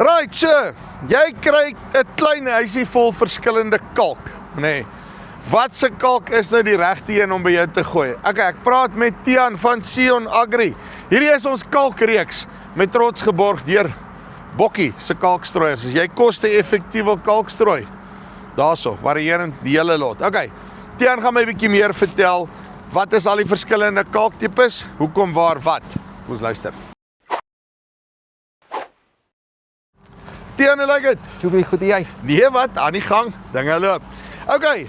Right, so, jy kry 'n klein huisie vol verskillende kalk, nee. Wat se kalk is nou die regte een om by jou te gooi? Okay, ek praat met Tiaan van Sion Agri. Hierdie is ons kalkreeks met trots geborg deur Bokkie se kalkstrooiers. As jy koste-effektief wil kalkstrooi, daarso, varierend die hele lot. Okay, Tiaan gaan my 'n bietjie meer vertel, wat is al die verskillende kalktipes, hoekom, waar, wat? Ons luister. Tiaan, hoe lyk dit? Joepie, goed jy? Nee, wat? Aan die gang, dinge loop. Okay,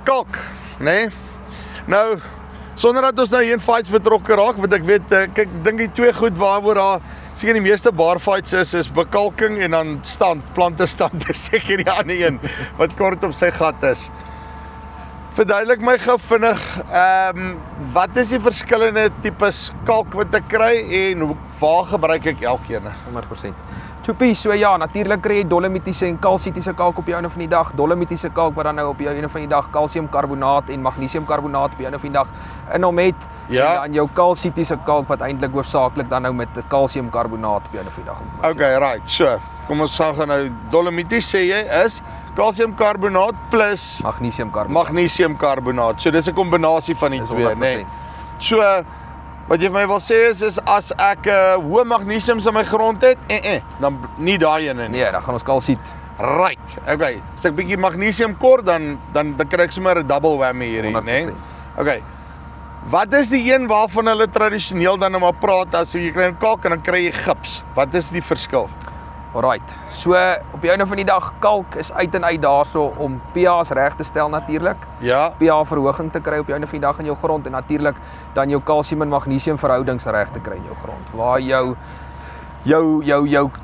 kalk, nee. Nou, sonder dat ons nou hier in fights betrokke raak, want ek weet, kyk, dink die twee goed waaroor daar seker die meeste bar fights is bekalking en dan plante stand is seker die ander een wat kort op sy gat is. Verduidelik my gou vinnig, wat is die verskillende tipes kalk wat ek kry en waar gebruik ek elkeen? 100%. Joepie, so ja, natuurlik kry jy dolomitiese en kalsietiese kalk op die einde van die dag. Dolomitiese kalk wat dan nou op die einde van die dag kalsiumkarbonaat en magnesiumkarbonaat op die einde van die dag in hom het. Ja. En dan jou kalsietiese kalk wat eintlik hoofsaaklik dan nou met kalsiumkarbonaat op die einde van die dag. Okay, right, so, kom ons gaan nou, dolomities sê jy is kalsiumkarbonaat plus magnesiumkarbonaat. So dis 'n kombinasie van die twee, nee. So, wat jy vir my wil sê is as ek hoë magnesium in my grond het, dan nie daai ene nie. Nee, dan gaan ons kalsiet. Right, okay. As ek bietjie magnesium kort, dan kry ek sommer 'n double whammy hierdie, né? Okay. Wat is die een waarvan hulle tradisioneel dan nou maar praat as jy kry 'n kalk en dan kry jy gips? Wat is die verskil? Alright, so op die einde van die dag, kalk is uit en uit daarso om pH's reg te stel natuurlik. Ja. pH verhoging te kry op die einde van die dag in jou grond en natuurlik dan jou kalsium en magnesium verhoudings reg te kry in jou grond. Waar jou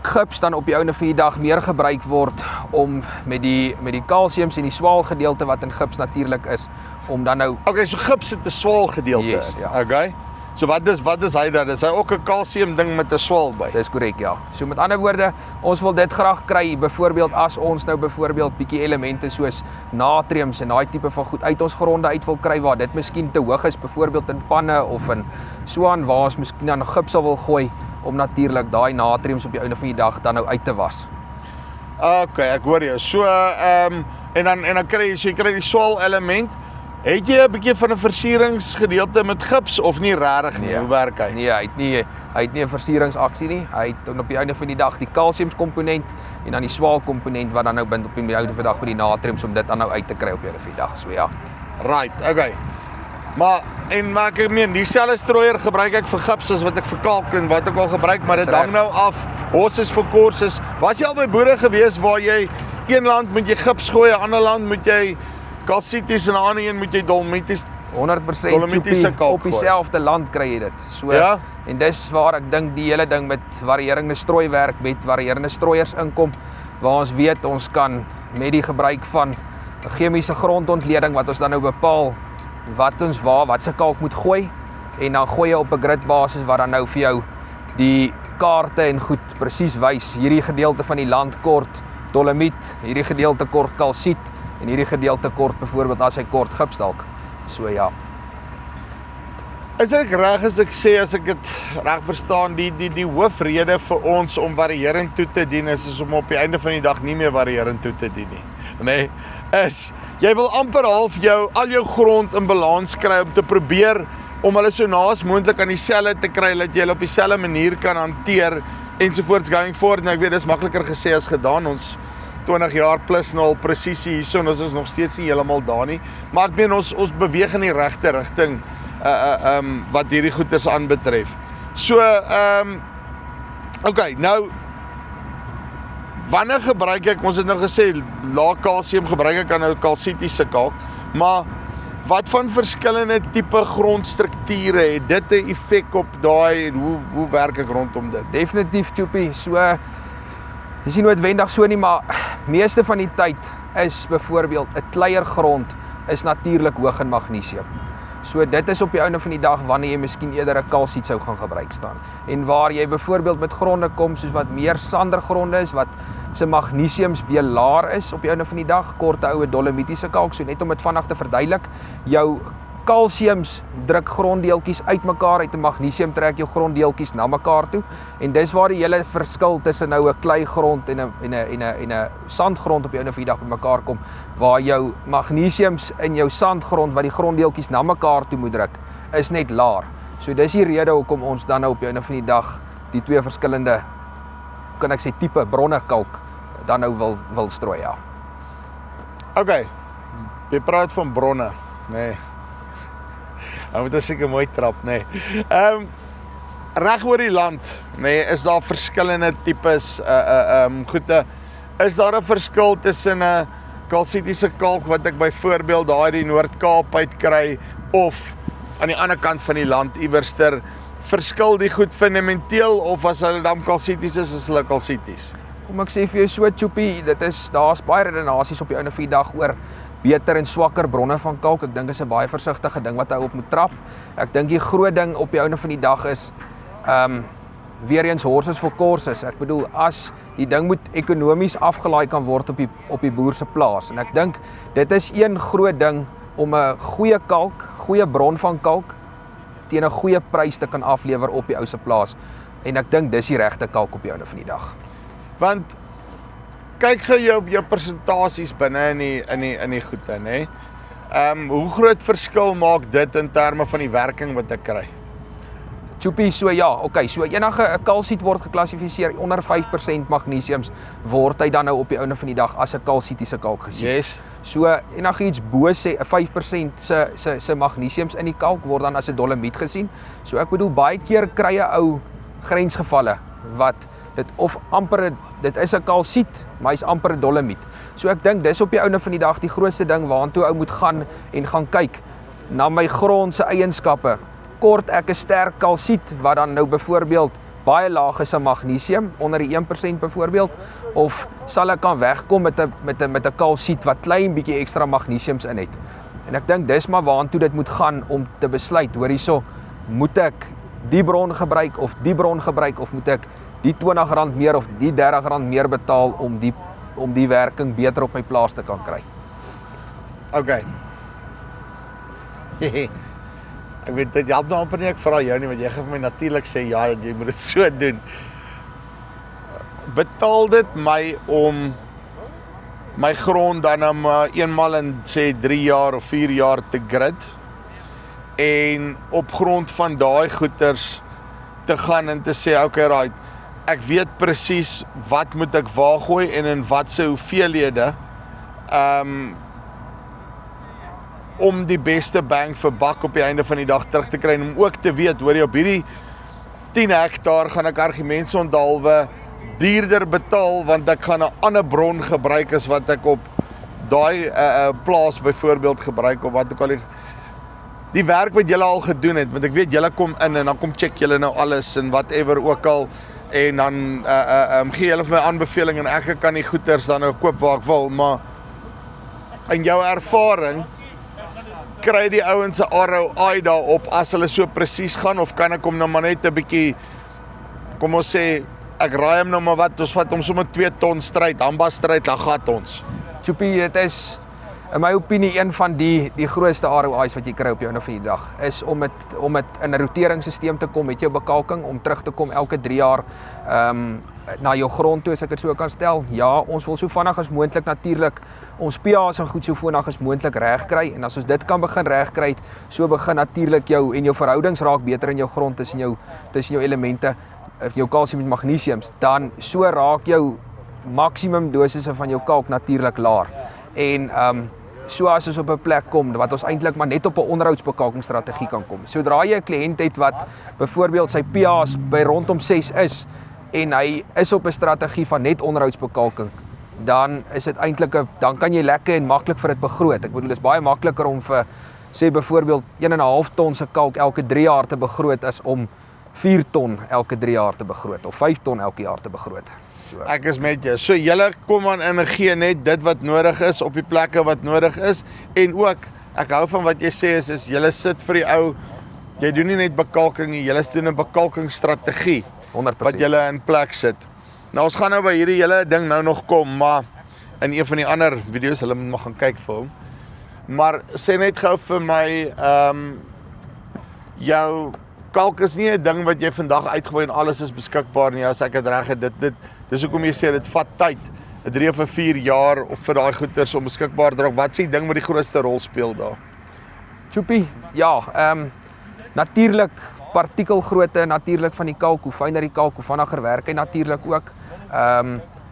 gips dan op die einde van die dag meer gebruik word om met die kalsiums en die swaal gedeelte wat in gips natuurlik is om dan nou. Okay, so gips het 'n swaal gedeelte. Yes, ja. Okay. So wat is hy dan? Is hy ook 'n kalsium ding met 'n swaal by? Dis korrek, ja. So met ander woorde, ons wil dit graag kry, byvoorbeeld as ons nou bietjie elemente soos natriums en daai tipe van goed uit ons gronde uit wil kry waar dit miskien te hoog is, byvoorbeeld in panne of in so aan waar ons miskien dan gips wil gooi om natuurlik daai natriums op die einde van die dag dan nou uit te was. Okay, ek hoor jou. So en dan kry jy die swaal element. Het jy 'n bietjie van 'n versieringsgedeelte met gips of nie regtig nie? Hoe werk hy? Nee, hy het nie 'n versieringsaksie nie. Hy het op die einde van die dag die kalsiumkomponent en dan die swaalkomponent wat dan nou bind op die einde van die dag vir die natriums om dit dan nou uit te kry op die einde van die dag. So ja. Right, okay. Maar ek meen, dieselfde strooier gebruik ek vir gips as wat ek vir kalk en wat ek al gebruik, maar dit hang nou af. Horses for courses. Was jy al by boere gewees waar jy een land moet jy gips gooi, 'n ander land moet jy kalsities en 'n ander een moet jy dolomities 100% dolomitiese kalk op dieselfde land kry jy dit. So ja? En dis waar ek dink die hele ding met varierende strooiwerk met varierende strooiers inkom, waar ons weet ons kan met die gebruik van 'n chemiese grondontleding wat ons dan nou bepaal wat se kalk moet gooi en dan gooi jy op 'n grid basis wat dan nou vir jou die kaarte en goed presies wys hierdie gedeelte van die land kort dolomiet, hierdie gedeelte kort kalsiet en hierdie gedeelte kort byvoorbeeld as hy kort gips dalk. So ja. Is ek reg as ek sê, as ek dit reg verstaan, die hoofrede vir ons om variërend toe te dien is om op die einde van die dag nie meer variërend toe te dien nie. Nee, is jy wil amper half al jou grond in balans kry om te probeer om hulle so naas moontlik aan dieselfde te kry dat jy hulle op dieselfde manier kan hanteer ensovoorts going forward. Nou ek weet dis makliker gesê as gedaan. Ons 20 jaar plus nou al presisie hierso en ons is nog steeds nie heeltemal daar nie. Maar ek meen ons beweeg in die regte rigting wat hierdie goeders aanbetref. So okay, nou wanneer gebruik ek, ons het nou gesê lae kalsium gebruik ek aan nou kalsietiese kalk, maar wat van verskillende tipe grondstrukture het dit 'n effek op daai en hoe werk ek rondom dit? Definitief, Joepie. So dis nie noodwendig so nie, maar meeste van die tyd is byvoorbeeld 'n kleiergrond is natuurlik hoog in magnesium. So dit is op die einde van die dag wanneer jy miskien eerder 'n kalsiet sou gaan gebruik staan. En waar jy byvoorbeeld met gronde kom soos wat meer sandergronde is wat se magnesiums weer laer is op die einde van die dag, korte oue dolomitiese kalk, so net om dit vinnig te verduidelik, jou kalsiums druk gronddeeltjies uitmekaar uit en magnesium trek jou gronddeeltjies na mekaar toe. En dis waar die hele verskil tussen nou 'n kleigrond en 'n sandgrond op die einde van die dag bymekaar kom, waar jou magnesiums in jou sandgrond wat die gronddeeltjies na mekaar toe moet druk, is net laer. So dis die rede hoekom ons dan nou op die einde van die dag die twee verskillende, kan ek sê, tipe bronne kalk dan nou wil strooi, ja. Okay, jy praat van bronne, nee. Hy moet seker mooi trap, nee. Reg oor die land, nee, is daar verskillende tipes goede. Is daar 'n verskil tussen 'n kalsitiese kalk wat ek byvoorbeeld daar die Noord-Kaap uit kry of aan die ander kant van die land iewerster, verskil die goed fundamenteel of as hulle dan kalsities is hulle kalsities? Kom ek sê vir jou so, Choopie, daar's baie redenasies op die einde van die dag oor beter en swakker bronne van kalk. Ek dink is 'n baie versigtige ding wat hy op moet trap. Ek dink die groot ding op die einde van die dag is weer eens horses for courses. Ek bedoel, as die ding moet ekonomies afgelaai kan word op die boer se plaas. En ek dink dit is een groot ding om 'n goeie kalk, goeie bron van kalk teen 'n goeie prys te kan aflewer op die ou se plaas. En ek dink dis die regte kalk op die einde van die dag. Want kyk gou jou persentasies binne in die goede, nê? Hoe groot verskil maak dit in terme van die werking wat ek kry? Choopie, so ja, okay, so enige kalsiet word geklassifiseer onder 5% magnesiums, word hy dan nou op die einde van die dag as 'n kalsitiese kalk gesien. Yes. So enigiets bo sê 5% se magnesiums in die kalk word dan as 'n dolomiet gesien. So ek bedoel, baie keer kry 'n ou grensgevalle wat dit is 'n kalsiet, maar hy's amper 'n dolomiet. So ek dink dis op die einde van die dag die grootste ding waartoe ou moet gaan en gaan kyk na my grond se eienskappe. Kort ek 'n sterk kalsiet wat dan nou byvoorbeeld baie laag is in magnesium, onder die 1% byvoorbeeld, of sal ek kan wegkom met 'n kalsiet wat klein bietjie ekstra magnesiums in het. En ek dink dis maar waartoe dit moet gaan om te besluit, hoor hierso, moet ek die bron gebruik of die bron gebruik of moet ek die R20 meer of die R30 meer betaal om die werking beter op my plaas te kan kry. Okay. Ek weet dit help nou amper nie ek vra jou nie, want jy gaan vir my natuurlik sê ja, jy moet dit so doen. Betaal dit my om my grond dan eenmal in sê 3 jaar of 4 jaar te grid en op grond van daai goeders te gaan en te sê okay, right, ek weet presies wat moet ek waar gooi en in watse hoeveelhede om die beste bang vir buck op die einde van die dag terug te kry en om ook te weet, hoor jy, op hierdie 10 hektaar gaan ek argumentsonthaalwe duurder betaal want ek gaan 'n ander bron gebruik as wat ek op daai plaas byvoorbeeld gebruik of wat ook al die werk wat julle al gedoen het, want ek weet julle kom in en dan kom check julle nou alles en whatever ook al en dan gee julle vir my aanbeveling en ek kan die goeders dan nou koop waar ek wil, maar in jou ervaring kry die ouens 'n ROI daarop as hulle so presies gaan of kan ek hom nou maar net 'n bietjie, kom ons sê ek raai hom nou maar wat, ons vat hom sommer 2 ton stryd, hamba stryd, dan gat ons. Choopie, dit is in my opinie een van die grootste ROI's wat jy kry op jou einde van die dag, is om het in 'n roteringsstelsel te kom met jou bekalking, om terug te kom elke 3 jaar na jou grond toe, as ek dit so kan stel. Ja, ons wil so vinnig as moontlik natuurlik ons pH's en goed so vinnig as moontlik reg kry, en as ons dit kan begin reg kry, so begin natuurlik jou verhoudings raak beter in jou grond tussen jou elemente, jou kalsium en magnesiums, dan so raak jou maksimum dosisse van jou kalk natuurlik laer. En so as ons op 'n plek kom wat ons eintlik maar net op 'n onderhoudsbekalkingsstrategie kan kom. Sodra jy 'n kliënt het wat byvoorbeeld sy pH's by rondom 6 is en hy is op 'n strategie van net onderhoudsbekalking, dan is dit eintlik dan kan jy lekker en maklik vir dit begroot. Ek bedoel, dit is baie makliker om vir sê byvoorbeeld 1,5 ton se kalk elke 3 jaar te begroot as om 4 ton elke 3 jaar te begroot of 5 ton elke jaar te begroot. So. Ek is met jou. So julle kom aan en gee net dit wat nodig is op die plekke wat nodig is, en ook ek hou van wat jy sê is julle sit vir die ou, jy doen nie net bekalking nie, julle doen 'n bekalkingsstrategie 100%. wat julle in plek sit. Nou ons gaan nou by hierdie hele ding nou nog kom, maar in een van die ander video's, hulle moet maar gaan kyk vir hom. Maar sê net gou vir my, jou kalk is nie 'n ding wat jy vandag uitgooi en alles is beskikbaar nie, as ek dit reg het. Dis hoekom jy sê dit vat tyd. 3 of 4 jaar of vir daai goeders om beskikbaar te raak. Wat is die ding wat die grootste rol speel daar? Tjoepie, ja, natuurlik partikelgrootte natuurlik van die kalk, hoe fyner die kalk, hoe vinniger werk hy natuurlik ook.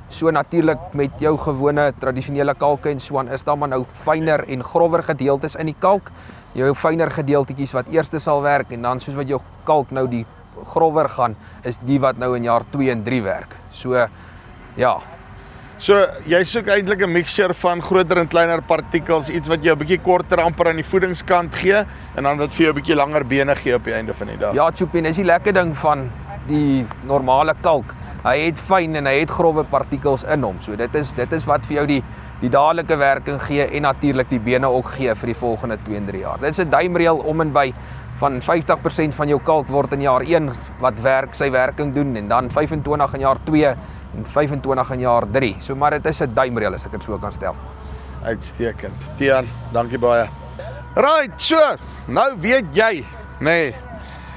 So natuurlik met jou gewone tradisionele kalke en so aan is daar maar nou fyner en grower gedeeltes in die kalk. Jou fyner gedeeltetjies wat eerste sal werk en dan soos wat jou kalk nou die grower gaan, is die wat nou in jaar 2 en 3 werk. So ja. So jy soek eintlik 'n mixture van groter en kleiner partikels, iets wat jou 'n bietjie korter amper aan die voedingskant gee en dan wat vir jou 'n bietjie langer bene gee op die einde van die dag. Ja, Tjoepie, dis die lekker ding van die normale kalk. Hy het fyn en hy het grove partikels in hom. So dit is wat vir jou die dadelike werking gee en natuurlik die bene ook gee vir die volgende 2 en 3 jaar. Dit is 'n duimreël om en by van 50% van jou kalk word in jaar 1 wat sy werking doen en dan 25 in jaar 2 en 25 in jaar 3. So maar dit is 'n duimreël as ek dit so kan stel. Uitstekend. Tiaan, dankie baie. Right, so, nou weet jy, nee,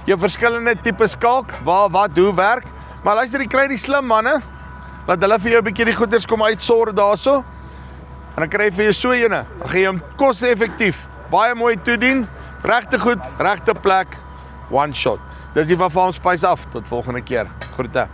jou verskillende tipes kalk, wat hoe werk. Maar luister, jy kry die slim manne, laat hulle vir jou 'n bietjie die goeders kom uitsorg daarso. En dan kry jy vir jou so ene, dan gee jy hom koste-effektief, baie mooi toedien, regte goed, regte plek, one shot. Dis die van Farm Spice af, tot volgende keer. Groete.